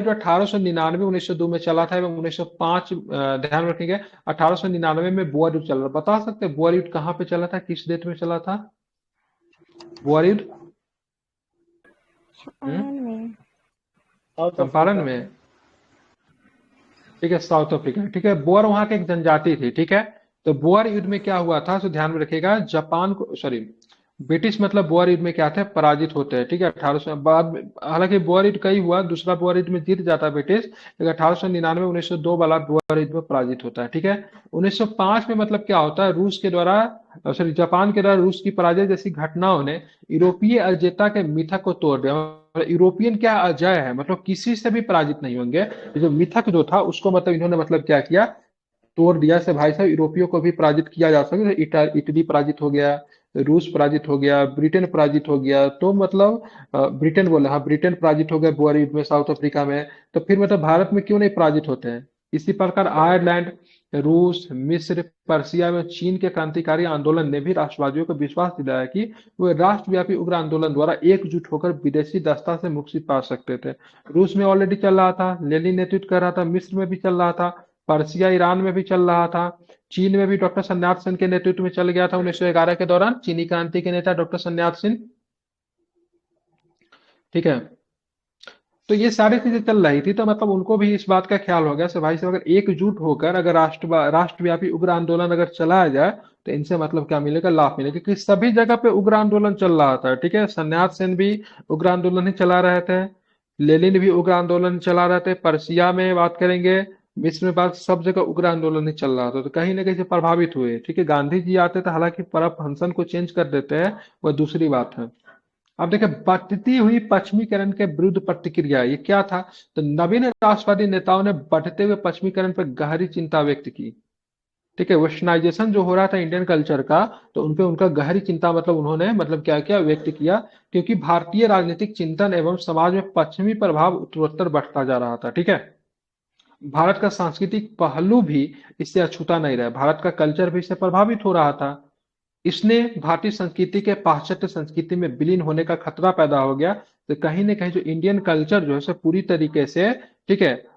1899 1902 में चला था एवं 1905 ध्यान रखेंगे, 1899 में बुआर युद्ध चला। बता सकते हैं बुआर युद्ध कहाँ पे चला था, किस देश में चला था बुआर युद्ध? South Champaran Africa. में। ठीक है, साउथ अफ्रीका। ठीक है, बोअर वहां की एक जनजाति थी। ठीक है, तो बोअर युद्ध में क्या हुआ था, तो ध्यान में रखिएगा, जापान को, सॉरी, ब्रिटिश मतलब बोअर युद्ध में क्या थे, पराजित होते हैं। ठीक है, 1800 बाद में, हालांकि बोअर युद्ध कई हुआ, दूसरा बोअर युद्ध में जीत जाता है ब्रिटिश, लेकिन 1899 1902 वाला बोअर युद्ध में पराजित होता है। ठीक है, 1905 में मतलब क्या होता है, रूस के द्वारा, सॉरी, जापान के द्वारा रूस की पराजय जैसी घटनाओं ने यूरोपीय अजेता के मिथक को तोड़ दिया। मतलब यूरोपियन क्या अजय है, मतलब किसी से भी पराजित नहीं होंगे। ये जो मिथक जो था उसको मतलब इन्होंने मतलब क्या किया, तोड़ दिया से भाई साहब यूरोपियों को भी पराजित किया जा सके। इटली पराजित हो गया, रूस पराजित हो गया, ब्रिटेन पराजित हो गया, तो मतलब ब्रिटेन बोले, हाँ, ब्रिटेन पराजित हो गया बुआर युद्ध में साउथ अफ्रीका में, तो फिर मतलब भारत में क्यों नहीं पराजित होते हैं? इसी प्रकार आयरलैंड, रूस, मिस्र, पर्सिया में चीन के क्रांतिकारी आंदोलन ने भी राष्ट्रवादियों को विश्वास दिलाया कि वे राष्ट्रव्यापी उग्र आंदोलन द्वारा एकजुट होकर विदेशी दस्ता से मुक्ति पा सकते थे। रूस में ऑलरेडी चल रहा था, लेनिन नेतृत्व कर रहा था, मिस्र में भी चल रहा था, पर्सिया ईरान में भी चल रहा था, चीन में भी डॉक्टर सन्यात सेन के नेतृत्व में चल गया था 1911 के दौरान, चीनी क्रांति के नेता डॉक्टर सन्यात सेन। ठीक है, तो ये सारी चीजें चल रही थी, तो मतलब उनको भी इस बात का ख्याल हो गया से भाई साहब, अगर एकजुट होकर अगर राष्ट्रव्यापी उग्र आंदोलन अगर चलाया जाए तो इनसे मतलब क्या मिलेगा, लाभ मिलेगा, क्योंकि सभी जगह पे उग्र आंदोलन चल रहा था। ठीक है, सन्यात सेन भी उग्र आंदोलन ही चला रहे थे, लेनिन भी उग्र आंदोलन चला रहे थे, पर्सिया में बात करेंगे, विश्व में बात, सब जगह उग्र आंदोलन ही चल रहा था, तो कहीं ना कहीं से प्रभावित हुए। ठीक है, गांधी जी आते थे, हालांकि पर फंक्शन को चेंज कर देते हैं, वह दूसरी बात है। अब देखिए, बढ़ती हुई पश्चिमीकरण के विरुद्ध प्रतिक्रिया, ये क्या था, तो नवीन राष्ट्रवादी नेताओं ने बढ़ते हुए पश्चिमीकरण पर गहरी चिंता व्यक्त की। ठीक है, वेस्टर्नाइजेशन जो हो रहा था इंडियन कल्चर का, तो उनपे उनका गहरी चिंता मतलब उन्होंने मतलब क्या क्या व्यक्त किया, क्योंकि भारतीय राजनीतिक चिंतन एवं समाज में पश्चिमी प्रभाव उत्तरोत्तर बढ़ता जा रहा था। ठीक है, भारत का सांस्कृतिक पहलू भी इससे अछूता नहीं रहा, भारत का कल्चर भी इससे प्रभावित हो रहा था। इसने भारतीय संस्कृति के पाश्चात्य संस्कृति में विलीन होने का खतरा पैदा हो गया। तो कहीं ना कहीं जो इंडियन कल्चर जो है सो पूरी तरीके से, ठीक है,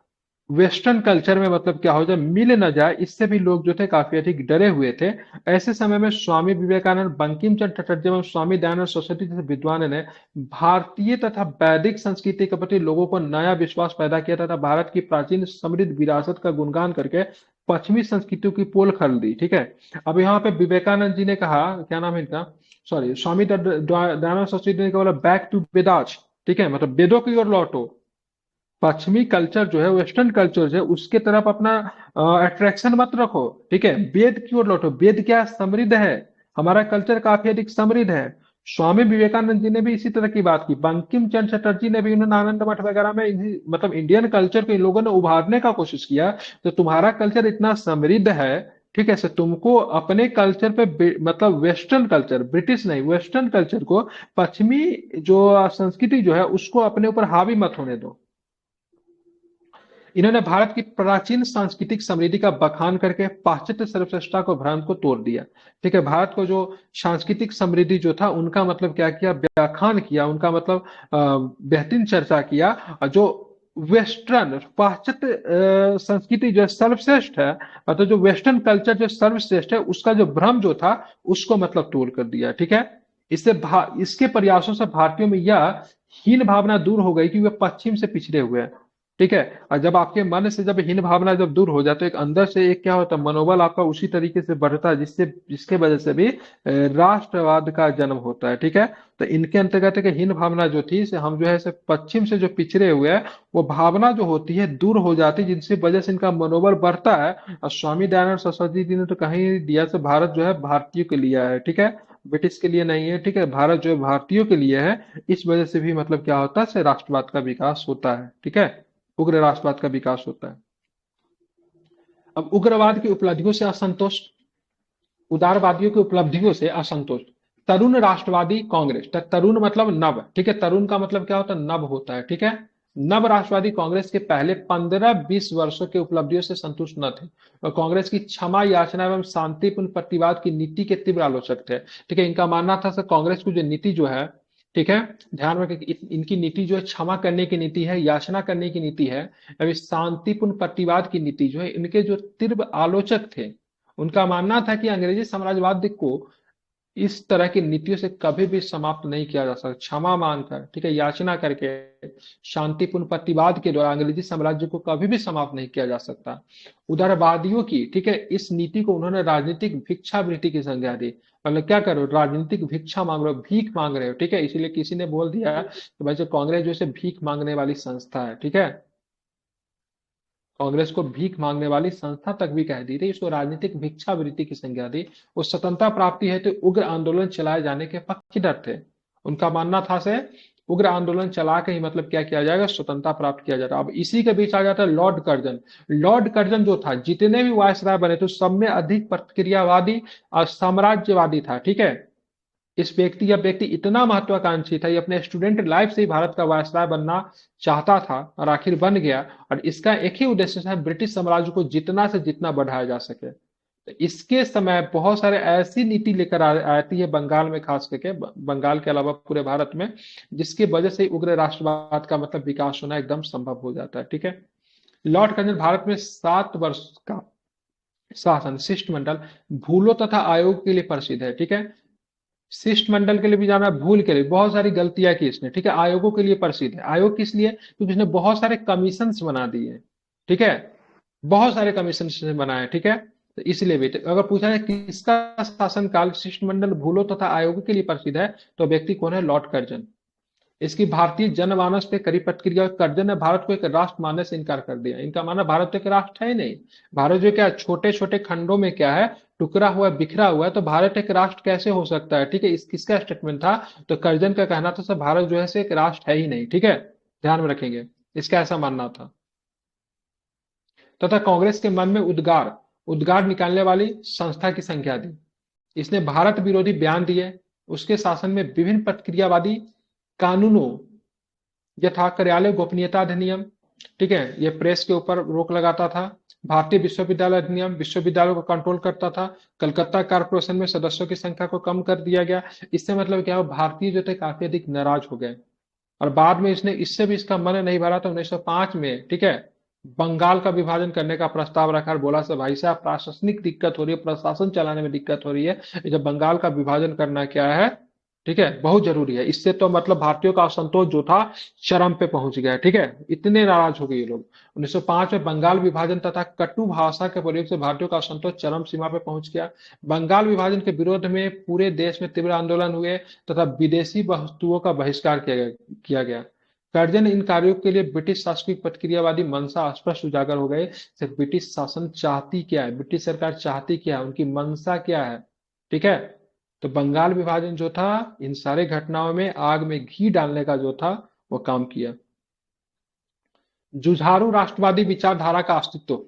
वेस्टर्न कल्चर में मतलब क्या हो जाए, मिल न जाए, इससे भी लोग जो थे काफी अधिक डरे हुए थे। ऐसे समय में स्वामी विवेकानंद, बंकिम चंद्र चटर्जी एवं स्वामी दयानंद सरस्वती जैसे विद्वान ने भारतीय तथा वैदिक संस्कृति के प्रति लोगों को नया विश्वास पैदा किया तथा भारत की प्राचीन समृद्ध विरासत का गुणगान करके पश्चिमी संस्कृतियों की पोल खोल दी। ठीक है, अब यहाँ पे विवेकानंद जी ने कहा, क्या नाम है इनका, सॉरी, स्वामी दयानंद सरस्वती ने कहा बैक टू वेदास, ठीक है, मतलब वेदों की ओर लौटो। पश्चिमी कल्चर जो है, वेस्टर्न कल्चर जो है, उसके तरफ अपना अट्रैक्शन मत रखो। ठीक है, वेद की ओर लौटो। वेद क्या समृद्ध है, हमारा कल्चर काफी अधिक समृद्ध है। स्वामी विवेकानंद जी ने भी इसी तरह की बात की। बंकिम चंद्र चटर्जी ने भी, उन्होंने आनंद मठ वगैरह में मतलब इंडियन कल्चर को इन लोगों ने उभारने का कोशिश किया। तो तुम्हारा कल्चर इतना समृद्ध है, ठीक है, सर, तुमको अपने कल्चर पे मतलब वेस्टर्न कल्चर, ब्रिटिश नहीं, वेस्टर्न कल्चर को, पश्चिमी जो संस्कृति जो है उसको अपने ऊपर हावी मत होने दो। इन्होंने भारत की प्राचीन सांस्कृतिक समृद्धि का बखान करके पाश्चात्य सर्वश्रेष्ठता को, भ्रम को तोड़ दिया। ठीक है, भारत को जो सांस्कृतिक समृद्धि जो था उनका मतलब क्या किया, व्याख्यान किया, उनका मतलब बेहतरीन चर्चा किया। और जो वेस्टर्न पाश्चात्य संस्कृति जो सर्वश्रेष्ठ है, मतलब जो वेस्टर्न कल्चर जो सर्वश्रेष्ठ है, उसका जो भ्रम जो था उसको मतलब तोड़ कर दिया। ठीक है, इसके प्रयासों से भारतीयों में यह हीन भावना दूर हो गई कि वे पश्चिम से पिछड़े हुए हैं। ठीक है, और जब आपके मन से जब हीन भावना जब दूर हो जाए तो एक अंदर से एक क्या होता है, मनोबल आपका उसी तरीके से बढ़ता है जिससे जिसके वजह से भी राष्ट्रवाद का जन्म होता है। ठीक है, तो इनके अंतर्गत एक हीन भावना जो थी, से हम जो है से पश्चिम से जो पिछड़े हुए हैं, वो भावना जो होती है दूर हो जाती है, जिनसे वजह से इनका मनोबल बढ़ता है। और स्वामी दयानंद सरस्वती जी ने तो कहीं दिया से भारत जो है भारतीयों के लिए है। ठीक है, ब्रिटिश के लिए नहीं है। ठीक है, भारत जो है भारतीयों के लिए है। इस वजह से भी मतलब क्या होता है, से राष्ट्रवाद का विकास होता है। ठीक है, उग्र राष्ट्रवाद का विकास होता है। अब उग्रवाद की उपलब्धियों से असंतोष, उदारवादियों की उपलब्धियों से असंतोष, तरुण राष्ट्रवादी कांग्रेस, तरुण मतलब नव, ठीक है, तरुण का मतलब क्या होता है, नव होता है। ठीक है, नव राष्ट्रवादी कांग्रेस के पहले 15-20 वर्षों के उपलब्धियों से संतुष्ट न थे और कांग्रेस की क्षमा याचना एवं शांतिपूर्ण प्रतिवाद की नीति के तीव्र आलोचक थे। ठीक है, इनका मानना था सर कांग्रेस की जो नीति जो है, ठीक है, ध्यान रखें कि इनकी नीति जो है क्षमा करने की नीति है, याचना करने की नीति है, अभी शांतिपूर्ण प्रतिवाद की नीति जो है, इनके जो तीव्र आलोचक थे, उनका मानना था कि अंग्रेजी साम्राज्यवाद को इस तरह की नीतियों से कभी भी समाप्त नहीं किया जा सकता। क्षमा मांगकर, ठीक है, याचना करके, शांतिपूर्ण प्रतिवाद के द्वारा अंग्रेजी साम्राज्य को कभी भी समाप्त नहीं किया जा सकता। उदारवादियों की, ठीक है, इस नीति को उन्होंने राजनीतिक भिक्षावृत्ति की संज्ञा दी। मतलब क्या करो, राजनीतिक भिक्षा मांग रहे हो, भीख मांग रहे हो। ठीक है, इसीलिए किसी ने बोल दिया कि भाई जो कांग्रेस जो है भीख मांगने वाली संस्था है। ठीक है, कांग्रेस को भीख मांगने वाली संस्था तक भी कह दी थी, इसको राजनीतिक भिक्षावृत्ति की संज्ञा दी। वो स्वतंत्रता प्राप्ति है तो उग्र आंदोलन चलाए जाने के पक्षधर थे। उनका मानना था से उग्र आंदोलन चला के ही मतलब क्या किया जाएगा, स्वतंत्रता प्राप्त किया जाता। अब इसी के बीच आ जाता है लॉर्ड कर्जन। लॉर्ड कर्जन जो था, जितने भी वायसराय बने थे सब में अधिक प्रतिक्रियावादी और साम्राज्यवादी था। ठीक है, इस व्यक्ति, यह व्यक्ति इतना महत्वाकांक्षी था, ये अपने स्टूडेंट लाइफ से ही भारत का वायसराय बनना चाहता था और आखिर बन गया। और इसका एक ही उद्देश्य था, ब्रिटिश साम्राज्य को जितना से जितना बढ़ाया जा सके। तो इसके समय बहुत सारे ऐसी नीति लेकर आती है बंगाल में, खास करके बंगाल के अलावा पूरे भारत में, जिसकी वजह से उग्र राष्ट्रवाद का मतलब विकास होना एकदम संभव हो जाता है। ठीक है, लॉर्ड कर्जन भारत में 7 वर्ष का शासन शिष्टमंडल, भूलों तथा आयोग के लिए प्रसिद्ध है। ठीक है, शिष्टमंडल के लिए भी जाना, भूल के लिए, बहुत सारी गलतियां की इसने। ठीक है, आयोगों के लिए प्रसिद्ध है। आयोग किस लिए, क्योंकि इसने बहुत सारे कमीशन बना दिए। ठीक है, बहुत सारे कमीशन से बनाए। ठीक है, तो इसलिए भी, तो अगर पूछा जाए किसका शासनकाल शिष्टमंडल, भूलों तथा आयोगों के लिए प्रसिद्ध है, तो व्यक्ति कौन है, लॉर्ड कर्जन। इसकी भारतीय जनमानस पे कड़ी प्रतिक्रिया, कर्जन ने भारत को एक राष्ट्र मानने से इनकार कर दिया। इनका माना भारत तो एक राष्ट्र है ही नहीं। भारत जो क्या छोटे छोटे खंडों में क्या है, टुकड़ा हुआ बिखरा हुआ है, तो भारत एक राष्ट्र कैसे हो सकता है। ठीक है, इस किसका स्टेटमेंट था, तो कर्जन का कहना था सर भारत जो है से एक राष्ट्र है ही नहीं। ठीक है, ध्यान में रखेंगे, इसका ऐसा मानना था। तथा कांग्रेस के मन में उद्गार उद्गार निकालने वाली संस्था की संख्या दी। इसने भारत विरोधी बयान दिए। उसके शासन में विभिन्न प्रतिक्रियावादी कानूनों, यथा कार्यालय गोपनीयता अधिनियम, ठीक है, ये प्रेस के ऊपर रोक लगाता था। भारतीय विश्वविद्यालय अधिनियम विश्वविद्यालयों को कंट्रोल करता था। कलकत्ता कारपोरेशन में सदस्यों की संख्या को कम कर दिया गया। इससे मतलब क्या हुआ, भारतीय जो थे काफी अधिक नाराज हो गए। और बाद में इसने इससे भी इसका मन नहीं भरा तो 1905 में, ठीक है, बंगाल का विभाजन करने का प्रस्ताव रखा और बोला से भाई साहब प्रशासनिक दिक्कत हो रही है, प्रशासन चलाने में दिक्कत हो रही है, जब बंगाल का विभाजन करना क्या है, ठीक है, बहुत जरूरी है। इससे तो मतलब भारतीयों का असंतोष जो था चरम पे पहुंच गया। ठीक है, इतने नाराज हो गए ये लोग। 1905 में बंगाल विभाजन तथा कटु भाषा के प्रयोग से भारतीयों का असंतोष चरम सीमा पे पहुंच गया। बंगाल विभाजन के विरोध में पूरे देश में तीव्र आंदोलन हुए तथा विदेशी वस्तुओं का बहिष्कार किया गया। कर्जन इन कार्यों के लिए ब्रिटिश शासकीय प्रतिक्रियावादी मंशा स्पष्ट उजागर हो गए। सिर्फ ब्रिटिश शासन चाहती क्या है, ब्रिटिश सरकार चाहती क्या है, उनकी मंशा क्या है। ठीक है, तो बंगाल विभाजन जो था इन सारे घटनाओं में आग में घी डालने का जो था वो काम किया। जुझारू राष्ट्रवादी विचारधारा का अस्तित्व,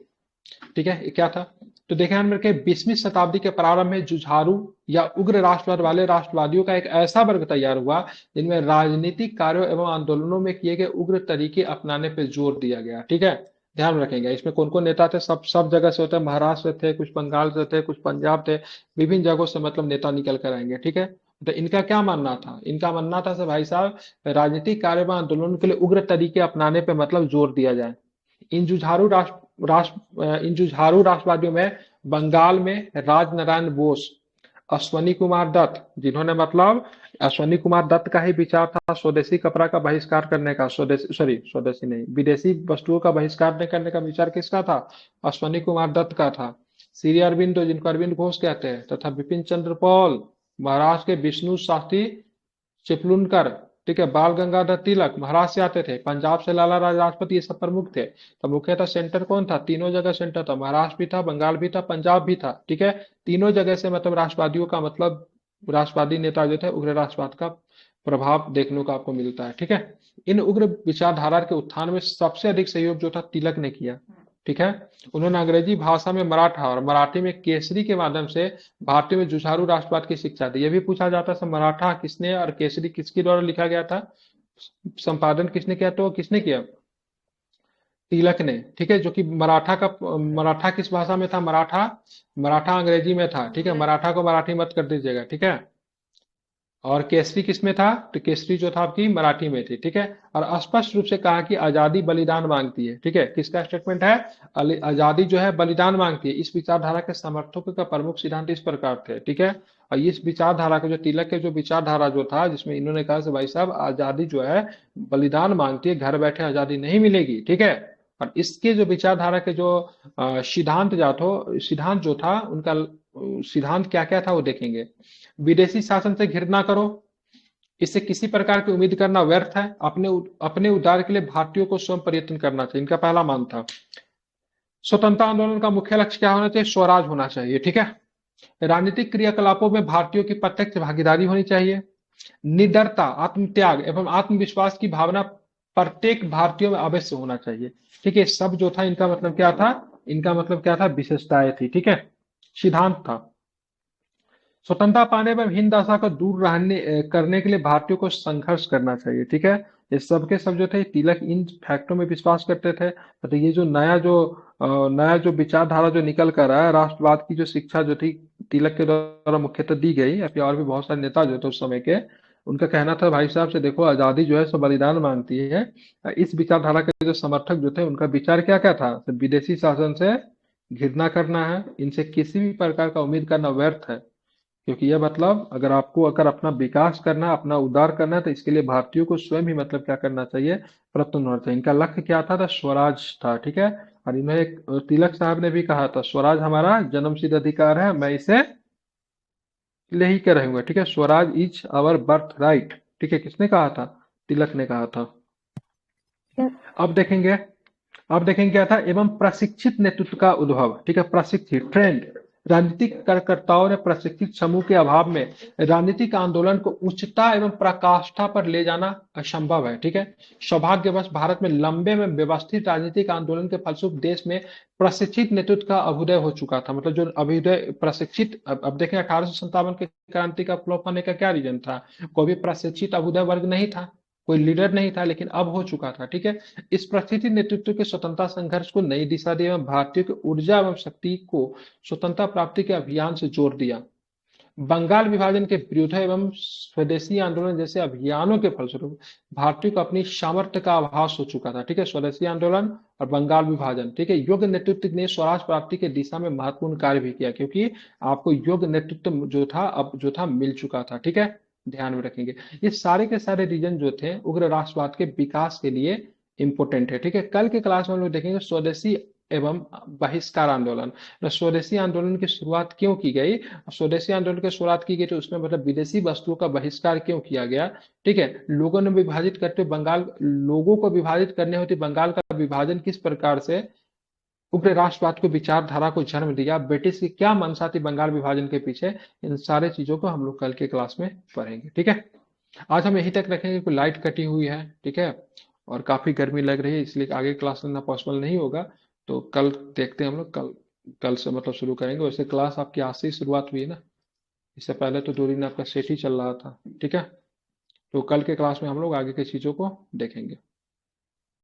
ठीक है, ये क्या था। तो देखें हम के 20वीं शताब्दी के प्रारंभ में जुझारू या उग्र राष्ट्रवाद वाले राष्ट्रवादियों का एक ऐसा वर्ग तैयार हुआ जिनमें राजनीतिक कार्यों एवं आंदोलनों में किए गए उग्र तरीके अपनाने पर जोर दिया गया। ठीक है, ध्यान रखेंगे इसमें कौन कौन नेता थे, सब सब जगह से होते हैं, महाराष्ट्र से थे, कुछ बंगाल से थे, कुछ पंजाब थे, विभिन्न जगहों से मतलब नेता निकल कर आएंगे। ठीक है, तो इनका क्या मानना था, इनका मानना था से भाई साहब राजनीतिक कार्य व आंदोलन के लिए उग्र तरीके अपनाने पर मतलब जोर दिया जाए। इन जुझारू राष्ट्रवादियों में बंगाल में राजनारायण बोस, अश्वनी कुमार दत्त, जिन्होंने मतलब अश्वनी कुमार दत्त का ही विचार था स्वदेशी कपड़ा का बहिष्कार करने का, स्वदेशी सॉरी स्वदेशी नहीं विदेशी वस्तुओं का बहिष्कार नहीं करने का विचार किसका था, अश्वनी कुमार दत्त का था। श्री अरविंदो, जिनको अरविंद घोष कहते हैं, तथा बिपिन चंद्र पॉल, महाराष्ट्र के विष्णु शास्त्री चिपलुनकर, ठीक है, बाल गंगाधर तिलक महाराष्ट्र से आते थे, पंजाब से लाला राज राजपत, ये सब प्रमुख थे। तो मुख्यतः सेंटर कौन था, तीनों जगह सेंटर था, महाराष्ट्र भी था, बंगाल भी था, पंजाब भी था। ठीक है, तीनों जगह से मतलब राष्ट्रवादियों का मतलब राष्ट्रवादी नेता जो थे उग्र राष्ट्रवाद का प्रभाव देखने को आपको मिलता है। ठीक है, इन उग्र विचारधारा के उत्थान में सबसे अधिक सहयोग जो था तिलक ने किया। ठीक है, उन्होंने अंग्रेजी भाषा में मराठा और मराठी में केसरी के माध्यम से भारतीय में जुझारू राष्ट्रवाद की शिक्षा दी। यह भी पूछा जाता है मराठा किसने और केसरी किसके द्वारा लिखा गया था, संपादन किसने किया, तो किसने किया, तिलक ने। ठीक है, जो कि मराठा किस भाषा में था, मराठा मराठा अंग्रेजी में था। ठीक है, मराठा को मराठी मत कर दीजिएगा। ठीक है, और केसरी किसमें था, तो केसरी जो था आपकी मराठी में थी। ठीक है, और स्पष्ट रूप से कहा कि आजादी बलिदान मांगती है। ठीक है, किसका स्टेटमेंट है, आजादी जो है बलिदान मांगती है। इस विचारधारा के समर्थकों का प्रमुख सिद्धांत इस प्रकार थे। ठीक है, और इस विचारधारा का जो तिलक के जो विचारधारा जो था जिसमें इन्होंने कहा कि भाई साहब आजादी जो है बलिदान मांगती है, घर बैठे आजादी नहीं मिलेगी। ठीक है, और इसके जो विचारधारा के जो सिद्धांत जो था उनका सिद्धांत क्या क्या था वो देखेंगे। विदेशी शासन से घृणा करो, इससे किसी प्रकार की उम्मीद करना व्यर्थ है, अपने अपने उद्धार के लिए भारतीयों को स्वयं प्रयत्न करना चाहिए, इनका पहला मान था। स्वतंत्रता आंदोलन का मुख्य लक्ष्य क्या होना चाहिए, स्वराज होना चाहिए। ठीक है, राजनीतिक क्रियाकलापों में भारतीयों की प्रत्यक्ष भागीदारी होनी चाहिए। निडरता, आत्मत्याग एवं आत्मविश्वास की भावना प्रत्येक भारतीयों में अवश्य होना चाहिए। ठीक है, सब जो था इनका मतलब क्या था, इनका मतलब क्या था, विशेषताएं थी। ठीक है, सिद्धांत था। स्वतंत्रता पाने पर हिंद दशा को दूर रहने करने के लिए भारतीयों को संघर्ष करना चाहिए। ठीक है, ये सबके सब जो थे तिलक इन फैक्टों में विश्वास करते थे। तो ये जो नया जो विचारधारा जो निकल कर आया, राष्ट्रवाद की जो शिक्षा जो थी तिलक के द्वारा मुख्यतः दी गई, या फिर और भी बहुत सारे नेता जो थे उस समय के, उनका कहना था भाई साहब से देखो आजादी जो है सो बलिदान मांगती है। इस विचारधारा के जो समर्थक जो थे उनका विचार क्या क्या था, विदेशी शासन से घृणा करना है, इनसे किसी भी प्रकार का उम्मीद करना व्यर्थ है। क्योंकि यह मतलब अगर अपना विकास करना है, अपना उद्धार करना है, तो इसके लिए भारतीयों को स्वयं ही मतलब क्या करना चाहिए, प्रयत्न होना चाहिए। इनका लक्ष्य क्या था, स्वराज था। ठीक है, और इन्हें तिलक साहब ने भी कहा था स्वराज हमारा जन्मसिद्ध अधिकार है, मैं इसे ले ही के रहूंगा। ठीक है, Swaraj is our birthright. ठीक है, किसने कहा था, तिलक ने कहा था। अब देखेंगे क्या था, एवं प्रशिक्षित नेतृत्व का उद्भव। ठीक है, प्रशिक्षित ट्रेंड, राजनीतिक कार्यकर्ताओं ने प्रशिक्षित समूह के अभाव में राजनीतिक आंदोलन को उच्चता एवं पराकाष्ठा पर ले जाना असंभव है। ठीक है, सौभाग्यवश भारत में लंबे में व्यवस्थित राजनीतिक आंदोलन के फलस्वरूप देश में प्रशिक्षित नेतृत्व का अभ्युदय हो चुका था। मतलब जो अभ्युदय प्रशिक्षित, अब देखें 1857 के क्रांति का फ्लॉप होने का क्या रीजन था, कोई भी प्रशिक्षित अभ्युदय वर्ग नहीं था। कोई लीडर नहीं था, लेकिन अब हो चुका था। ठीक है। इस परिस्थिति नेतृत्व के स्वतंत्रता संघर्ष को नई दिशा दी एवं भारतीयों की ऊर्जा एवं शक्ति को स्वतंत्रता प्राप्ति के अभियान से जोड़ दिया। बंगाल विभाजन के विरुद्ध एवं स्वदेशी आंदोलन जैसे अभियानों के फलस्वरूप भारतीयों को अपनी सामर्थ्य का आभास हो चुका था। ठीक है। स्वदेशी आंदोलन और बंगाल विभाजन, ठीक है, योग्य नेतृत्व ने स्वराज प्राप्ति के दिशा में महत्वपूर्ण कार्य भी किया, क्योंकि आपको योग्य नेतृत्व जो था अब जो था मिल चुका था। ठीक है। ध्यान में रखेंगे। ये सारे के सारे रीजन जो थे उग्र राष्ट्रवाद के विकास के लिए इंपोर्टेंट है। ठीक है। कल के क्लास में हम लोग देखेंगे स्वदेशी एवं बहिष्कार आंदोलन। स्वदेशी आंदोलन की शुरुआत क्यों की गई, स्वदेशी आंदोलन की शुरुआत की गई तो उसमें मतलब विदेशी वस्तुओं का बहिष्कार क्यों किया गया। ठीक है। लोगों ने विभाजित करते बंगाल, लोगों को विभाजित करने होती बंगाल का विभाजन किस प्रकार से उग्र राष्ट्रवाद को विचारधारा को जन्म दिया, ब्रिटिश की क्या मंशा थी बंगाल विभाजन के पीछे, इन सारे चीजों को हम लोग कल के क्लास में पढ़ेंगे। ठीक है। आज हम यहीं तक रखेंगे, कोई लाइट कटी हुई है। ठीक है। और काफी गर्मी लग रही है, इसलिए आगे क्लास लेना पॉसिबल नहीं होगा। तो कल देखते हैं हम लोग, कल कल से मतलब शुरू करेंगे। वैसे क्लास आपकी आज से ही शुरुआत हुई है ना, इससे पहले तो 2 दिन आपका सेट ही चल रहा था। ठीक है। तो कल के क्लास में हम लोग आगे की चीजों को देखेंगे।